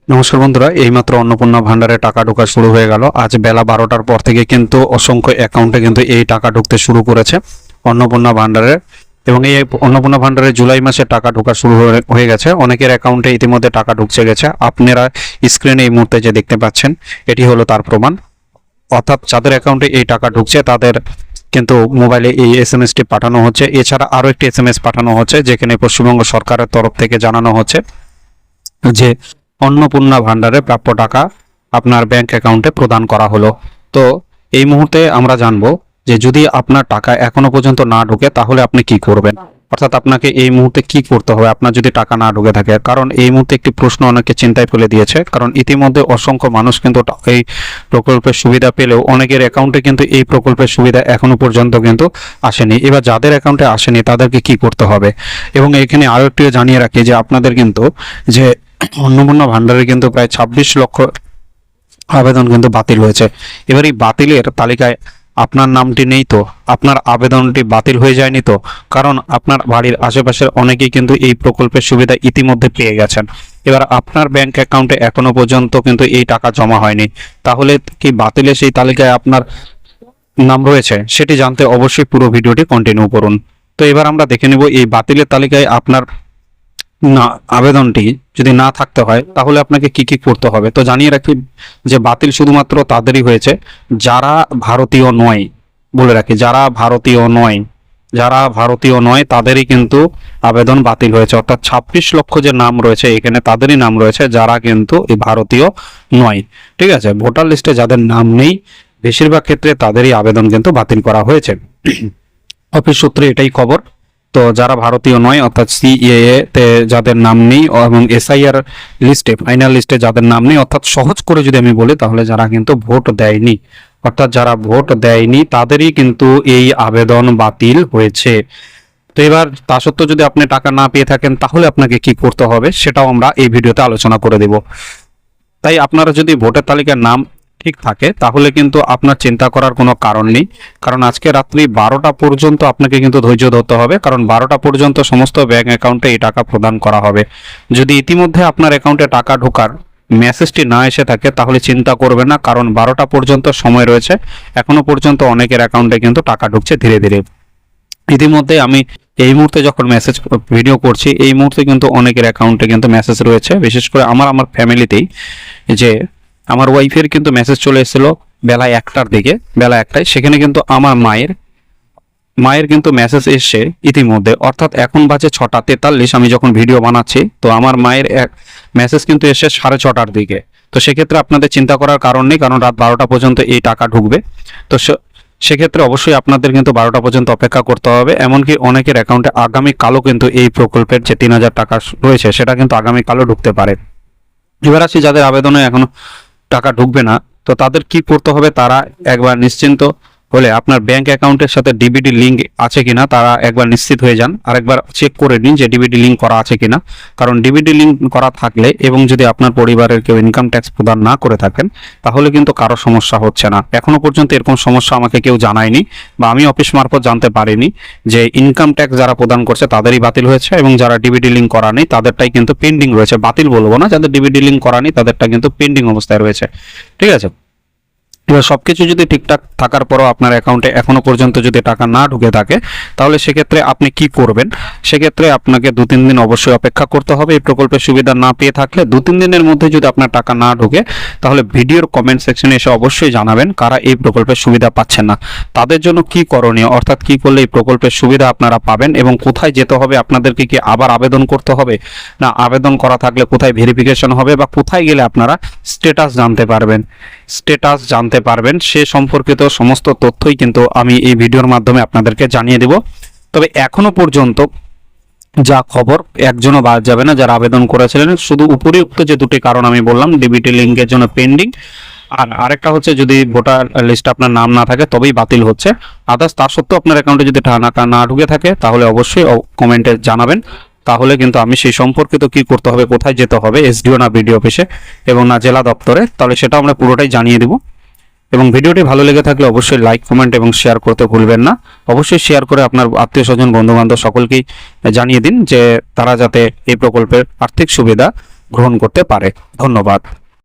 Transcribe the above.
নমস্কার বন্ধুরা, এইমাত্র অন্নপূর্ণা ভান্ডারে টাকা ঢোকা শুরু হয়ে গেল। আজ বেলা 12টার পর থেকে কিন্তু অসংখ্য অ্যাকাউন্টে কিন্তু এই টাকা ঢুকতে শুরু করেছে অন্নপূর্ণা ভান্ডারে। এবং এই অন্নপূর্ণা ভান্ডারে জুলাই মাসে টাকা ঢোকা শুরু হয়ে গেছে। অনেকের অ্যাকাউন্টে ইতিমধ্যে টাকা ঢুকছে গেছে। আপনারা স্ক্রিনে এই মুহূর্তে যে দেখতে পাচ্ছেন এটি হলো তার প্রমাণ। অর্থাৎ যাদের অ্যাকাউন্টে এই টাকা ঢুকছে তাদের কিন্তু মোবাইলে এই এসএমএসটি পাঠানো হচ্ছে। এছাড়া আরও একটি এসএমএস পাঠানো হচ্ছে যেখানে পশ্চিমবঙ্গ সরকারের তরফ থেকে জানানো হচ্ছে যে অন্নপূর্ণা ভান্ডারে প্রাপ্য টাকা আপনার ব্যাংক অ্যাকাউন্টে প্রদান করা হলো। তো এই মুহূর্তে আমরা জানবো যে যদি আপনার টাকা এখনো পর্যন্ত না ঢোকে তাহলে আপনি কি করবেন, অর্থাৎ আপনাকে এই মুহূর্তে কি করতে হবে আপনার যদি টাকা না ঢুকে থাকে। কারণ এই মুহূর্তে একটি প্রশ্ন অনেকে চিন্তায় ফেলে দিয়েছে, কারণ ইতিমধ্যে অসংখ্য মানুষ কিন্তু এই প্রকল্পের সুবিধা পেলেও অনেকের অ্যাকাউন্টে কিন্তু এই প্রকল্পের সুবিধা এখনো পর্যন্ত কিন্তু আসেনি। এবার যাদের অ্যাকাউন্টে আসেনি তাদেরকে কি করতে হবে। এবং এখানে আরো একটু জানিয়ে রাখি যে আপনাদের কিন্তু যে অন্নপূর্ণা ভান্ডারে কিন্তু প্রায় 26 লক্ষ আবেদন কিন্তু বাতিল হয়েছে। এবার এই বাতিলের তালিকায় আপনার নামটি নেই তো? আপনার আবেদনটি বাতিল হয়ে যায়নি তো? কারণ আপনার বাড়ির আশেপাশের অনেকেই কিন্তু এই প্রকল্পের সুবিধা ইতিমধ্যে পেয়ে গেছেন। এবার আপনার ব্যাংক অ্যাকাউন্টে এখনো পর্যন্ত কিন্তু এই টাকা জমা হয়নি, তাহলে কি বাতিলের সেই তালিকায় আপনার নাম রয়েছে? সেটি জানতে অবশ্যই পুরো ভিডিওটি কন্টিনিউ করুন। তো এবার আমরা দেখে নেব এই বাতিলের তালিকায় আপনার না আবেদনটি যদি না থাকতে হয় তাহলে আপনাকে কি কি করতে হবে। তো জানিয়ে রাখি যে বাতিল শুধুমাত্র তাদেরই হয়েছে যারা ভারতীয় নয়। বলে রাখি যারা ভারতীয় নয় তাদেরই কিন্তু আবেদন বাতিল হয়েছে। অর্থাৎ 26 লক্ষ যে নাম রয়েছে এখানে তাদেরই নাম রয়েছে যারা কিন্তু এই ভারতীয় নয়। ঠিক আছে, ভোটার লিস্টে যাদের নাম নেই বেশিরভাগ ক্ষেত্রে তাদেরই আবেদন কিন্তু বাতিল করা হয়েছে। অফিস সূত্রে এটাই খবর। তো যারা ভারতীয় নয় অর্থাৎ সিএএ তে যাদের নাম নেই এবং এসআইআর লিস্টে ফাইনাল লিস্টে যাদের নাম নেই, অর্থাৎ সহজ করে যদি আমি বলি তাহলে যারা কিন্তু ভোট দেয়নি, অর্থাৎ যারা ভোট দেয়নি তাদেরই কিন্তু এই আবেদন বাতিল হয়েছে। তো এবার তা সত্ত্বেও যদি আপনি টাকা না পেয়ে থাকেন তাহলে আপনাকে কি করতে হবে সেটাও আমরা এই ভিডিওতে আলোচনা করে দেব। তাই আপনারা যদি ভোটার তালিকার নাম ঠিক থাকে তাহলে কিন্তু আপনার চিন্তা করার কোনো কারণ নেই। কারণ আজকে রাত্রি 12টা পর্যন্ত আপনাকে কিন্তু ধৈর্য ধরতে হবে, কারণ 12টা পর্যন্ত সমস্ত ব্যাংক অ্যাকাউন্টে এই টাকা প্রদান করা হবে। যদি ইতিমধ্যে আপনার অ্যাকাউন্টে টাকা ঢোকার মেসেজটি না এসে থাকে তাহলে চিন্তা করবেন না, কারণ 12টা পর্যন্ত সময় রয়েছে। এখনো পর্যন্ত অনেকের অ্যাকাউন্টে কিন্তু টাকা ঢুকছে ধীরে ধীরে। ইতিমধ্যে আমি এই মুহূর্তে যখন মেসেজ ভিডিও করছি এই মুহূর্তে কিন্তু অনেকের অ্যাকাউন্টে কিন্তু মেসেজ রয়েছে, বিশেষ করে আমার ফ্যামিলিতেই। যে আমার ওয়াইফের কিন্তু মেসেজ চলে এসেছিল বেলা 1টার দিকে, বেলা 1টায়, সেখানে কিন্তু আমার মায়ের কিন্তু মেসেজ এসছে ইতিমধ্যে। অর্থাৎ এখন বাজে 6টা 43 আমি যখন ভিডিও বানাচ্ছি, তো আমার মায়ের এক মেসেজ কিন্তু এসে 6:30টার দিকে। তো সেক্ষেত্রে আপনাদের চিন্তা করার কারণ নেই, কারণ রাত 12টা পর্যন্ত এই টাকা ঢুকবে। তো সেক্ষেত্রে অবশ্যই আপনাদের কিন্তু 12টা পর্যন্ত অপেক্ষা করতে হবে। এমনকি অনেকের অ্যাকাউন্টে আগামীকালও কিন্তু এই প্রকল্পের যে 3000 টাকা রয়েছে সেটা কিন্তু আগামীকালও ঢুকতে পারে। এবার আসি যাদের আবেদনে এখনো টাকা ঢুকবে না, তো তাদের কি করতে হবে। তারা একবার নিশ্চিন্ত হলে আপনার ব্যাংক অ্যাকাউন্টের সাথে ডিবিটি লিঙ্ক আছে কিনা তারা একবার নিশ্চিত হয়ে যান, আর একবার চেক করে নিন যে ডিবিটি লিঙ্ক করা আছে কিনা। কারণ ডিবিটি লিঙ্ক করা থাকলে এবং যদি আপনার পরিবারের কেউ ইনকাম ট্যাক্স প্রদান না করে থাকেন তাহলে কিন্তু কারো সমস্যা হচ্ছে না। এখনো পর্যন্ত এরকম সমস্যা আমাকে কেউ জানায়নি বা আমি অফিস মারফত জানতে পারিনি যে ইনকাম ট্যাক্স যারা প্রদান করছে তাদেরই বাতিল হয়েছে এবং যারা ডিবিটি লিঙ্ক করা নেই তাদেরটাই কিন্তু পেন্ডিং রয়েছে। বাতিল বলবো না, যাদের ডিবিটি লিঙ্ক করা নেই তাদেরটা কিন্তু পেন্ডিং অবস্থায় রয়েছে। ঠিক আছে, এবার সবকিছু যদি ঠিকঠাক থাকার পরও আপনার অ্যাকাউন্টে এখনো পর্যন্ত যদি টাকা না ঢুকে থাকে তাহলে সেক্ষেত্রে আপনি কি করবেন। সেক্ষেত্রে আপনাকে 2-3 দিন অবশ্যই অপেক্ষা করতে হবে। এই প্রকল্পের সুবিধা না পেয়ে থাকলে 2-3 দিনের মধ্যে যদি আপনার টাকা না ঢুকে তাহলে ভিডিওর কমেন্ট সেকশনে এসে অবশ্যই জানাবেন কারা এই প্রকল্পের সুবিধা পাচ্ছেন না, তাদের জন্য কি করণীয়, অর্থাৎ কি করলে এই প্রকল্পের সুবিধা আপনারা পাবেন এবং কোথায় যেতে হবে। আপনাদেরকে কি আবার আবেদন করতে হবে, না আবেদন করা থাকলে কোথায় ভেরিফিকেশন হবে, বা কোথায় গেলে আপনারা স্ট্যাটাস জানতে পারবেন সে সম্পর্কিত সমস্ত তথ্যই কিন্তু আমি এই ভিডিওর মাধ্যমে আপনাদেরকে জানিয়ে দেব। তবে এখনো পর্যন্ত যা খবর একজনও বাদ যাবে না যারা আবেদন করেছিলেন। শুধু উপরিউক্ত যে দুটি কারণ আমি বললাম, ডিবিটি লিঙ্কের জন্য পেন্ডিং, আর আরেকটা হচ্ছে যদি ভোটার লিস্টে আপনার নাম না থাকে তবেই বাতিল হচ্ছে। আদার্স তার সত্ত্বেও আপনার অ্যাকাউন্টে যদি টাকা না ঢুকে থাকে তাহলে অবশ্যই কমেন্টে জানাবেন। তাহলে কিন্তু আমি সেই সম্পর্কিত কি করতে হবে, কোথায় যেতে হবে, এসডিও না বিডিও অফিসে এবং না জেলা দপ্তরে, তাহলে সেটা আমরা পুরোটাই জানিয়ে দেব। এবং ভিডিওটি ভালো লেগে থাকলে অবশ্যই লাইক কমেন্ট এবং শেয়ার করতে ভুলবেন না। অবশ্যই শেয়ার করে আপনার আত্মীয় স্বজন বন্ধু বান্ধব সকলকেই জানিয়ে দিন যে তারা যাতে এই প্রকল্পের আর্থিক সুবিধা গ্রহণ করতে পারে। ধন্যবাদ।